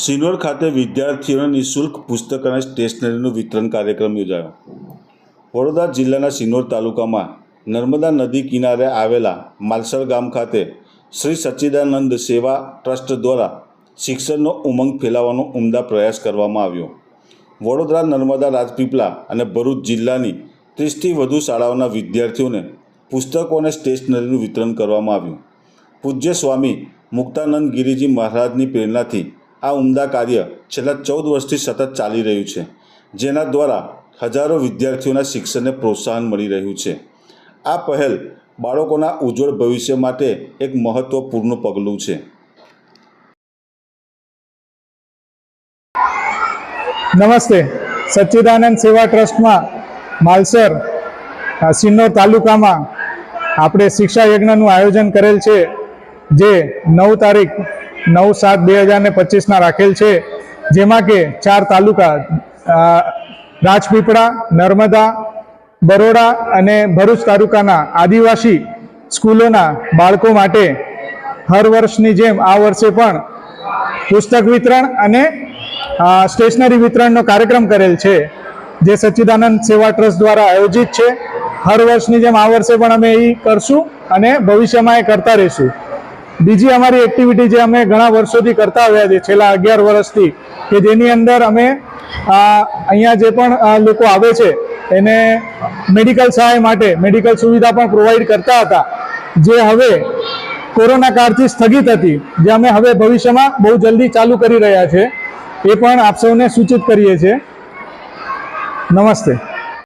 સિનોર ખાતે વિદ્યાર્થીઓને નિઃશુલ્ક પુસ્તક અને સ્ટેશનરીનું વિતરણ કાર્યક્રમ યોજાયો। વડોદરા જિલ્લાના સિનોર તાલુકામાં નર્મદા નદી કિનારે આવેલા માલસર ગામ ખાતે શ્રી સચ્ચિદાનંદ સેવા ટ્રસ્ટ દ્વારા શિક્ષણનો ઉમંગ ફેલાવવાનો ઉમદા પ્રયાસ કરવામાં આવ્યો। વડોદરા, નર્મદા, રાજપીપળા અને ભરૂચ જિલ્લાની 30થી વધુ શાળાઓના વિદ્યાર્થીઓને પુસ્તકો અને સ્ટેશનરીનું વિતરણ કરવામાં આવ્યું। પૂજ્ય સ્વામી મુક્તાનંદ ગિરિજી મહારાજની પ્રેરણાથી આ ઉમદા કાર્ય છેલ્લા 14 વર્ષથી સતત ચાલી રહ્યું છે, જેના દ્વારા હજારો વિદ્યાર્થીઓના શિક્ષણને પ્રોત્સાહન મળી રહ્યું છે। આ પહેલ બાળકોના ઉજ્જવળ ભવિષ્ય માટે એક મહત્વપૂર્ણ પગલું છે। નમસ્તે। સચ્ચિદાનંદ સેવા ટ્રસ્ટમાં માલસર સિન્નોર તાલુકામાં આપણે શિક્ષા યજ્ઞનું આયોજન કરેલ છે, જે 9 તારીખ 9/7/2025 રાખેલ છે, જેમાં કે 4 તાલુકા રાજપીપળા, નર્મદા, બરોડા અને ભરૂચ તાલુકાના આદિવાસી સ્કૂલોના બાળકો માટે હર વર્ષની જેમ આ વર્ષે પણ પુસ્તક વિતરણ અને સ્ટેશનરી વિતરણનો કાર્યક્રમ કરેલ છે, જે સચ્ચિદાનંદ સેવા ટ્રસ્ટ દ્વારા આયોજિત છે। હર વર્ષની જેમ આ વર્ષે પણ અમે એ કરશું અને ભવિષ્યમાં એ કરતા રહીશું। બીજી અમારી એક્ટિવિટી જે અમે ઘણા વર્ષોથી કરતા આવ્યા છે, છેલ્લા 11 વર્ષથી, કે જેની અંદર અમે અહીંયા જે પણ લોકો આવે છે એને મેડિકલ સહાય માટે મેડિકલ સુવિધા પણ પ્રોવાઈડ કરતા હતા, જે હવે કોરોના કાળથી સ્થગિત હતી, જે અમે હવે ભવિષ્યમાં બહુ જલ્દી ચાલુ કરી રહ્યા છે, એ પણ આપ સૌને સૂચિત કરીએ છીએ। નમસ્તે।